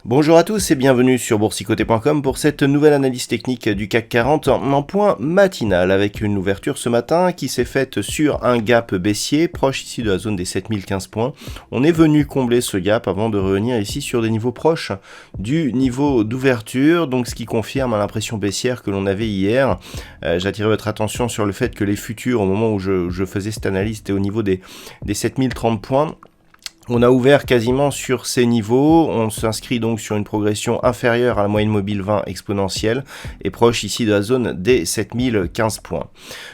Bonjour à tous et bienvenue sur boursicoté.com pour cette nouvelle analyse technique du CAC 40 en point matinal avec une ouverture ce matin qui s'est faite sur un gap baissier proche ici de la zone des 7015 points. On est venu combler ce gap avant de revenir ici sur des niveaux proches du niveau d'ouverture, donc ce qui confirme l'impression baissière que l'on avait hier. J'attirais votre attention sur le fait que les futurs au moment où je faisais cette analyse étaient au niveau des 7030 points. On a ouvert quasiment sur ces niveaux, on s'inscrit donc sur une progression inférieure à la moyenne mobile 20 exponentielle et proche ici de la zone des 7015 points.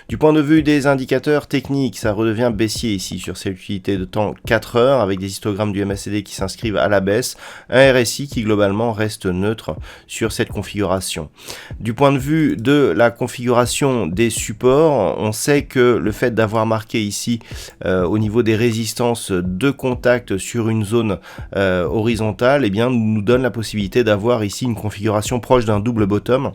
Du point de vue des indicateurs techniques, ça redevient baissier ici sur cette utilité de temps 4 heures avec des histogrammes du MACD qui s'inscrivent à la baisse, un RSI qui globalement reste neutre sur cette configuration. Du point de vue de la configuration des supports, on sait que le fait d'avoir marqué ici au niveau des résistances de contact sur une zone horizontale, eh bien, nous donne la possibilité d'avoir ici une configuration proche d'un double bottom.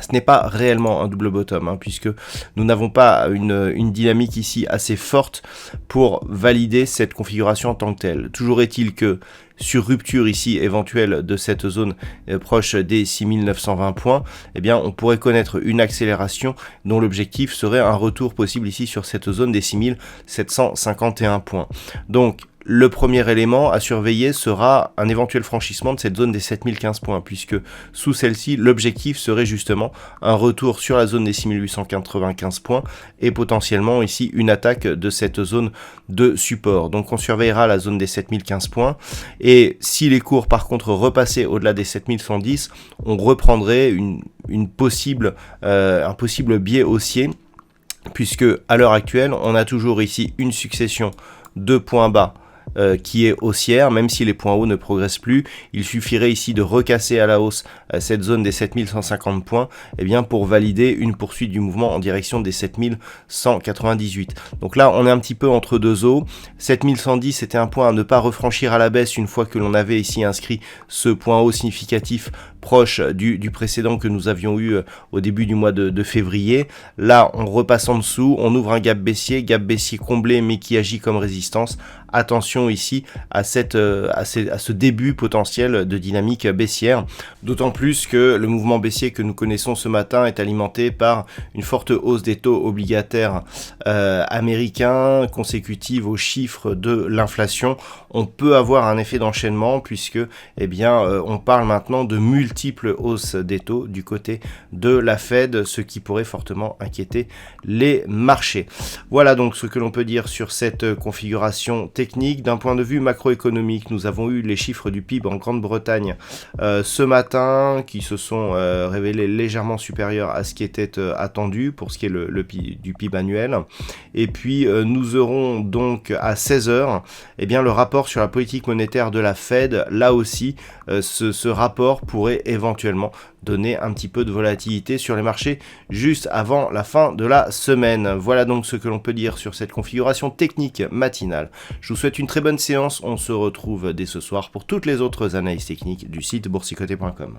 Ce n'est pas réellement un double bottom, puisque nous n'avons pas une dynamique ici assez forte pour valider cette configuration en tant que telle. Toujours est-il que sur rupture ici éventuelle de cette zone proche des 6920 points, eh bien on pourrait connaître une accélération dont l'objectif serait un retour possible ici sur cette zone des 6751 points. Donc le premier élément à surveiller sera un éventuel franchissement de cette zone des 7015 points, puisque sous celle-ci, l'objectif serait justement un retour sur la zone des 6895 points et potentiellement ici une attaque de cette zone de support. Donc on surveillera la zone des 7015 points et si les cours par contre repassaient au-delà des 7110, on reprendrait un possible biais haussier, puisque à l'heure actuelle, on a toujours ici une succession de points bas qui est haussière, même si les points hauts ne progressent plus. Il suffirait ici de recasser à la hausse cette zone des 7150 points eh bien, pour valider une poursuite du mouvement en direction des 7198. Donc là, on est un petit peu entre deux eaux. 7110 c'était un point à ne pas refranchir à la baisse une fois que l'on avait ici inscrit ce point haut significatif proche du précédent que nous avions eu au début du mois de février. Là, on repasse en dessous, on ouvre un gap baissier comblé mais qui agit comme résistance. Attention ici à ce début potentiel de dynamique baissière, d'autant plus que le mouvement baissier que nous connaissons ce matin est alimenté par une forte hausse des taux obligataires américains consécutive aux chiffres de l'inflation. On peut avoir un effet d'enchaînement puisque eh bien, on parle maintenant de multiples hausses des taux du côté de la Fed, ce qui pourrait fortement inquiéter les marchés. Voilà donc ce que l'on peut dire sur cette configuration technique. D'un point de vue macroéconomique, nous avons eu les chiffres du PIB en Grande-Bretagne ce matin qui se sont révélés légèrement supérieurs à ce qui était attendu pour ce qui est du PIB annuel. Et puis nous aurons donc à 16h eh bien, le rapport sur la politique monétaire de la Fed. Là aussi, ce rapport pourrait éventuellement donner un petit peu de volatilité sur les marchés juste avant la fin de la semaine. Voilà donc ce que l'on peut dire sur cette configuration technique matinale. Je vous souhaite une très bonne séance. On se retrouve dès ce soir pour toutes les autres analyses techniques du site boursicoté.com.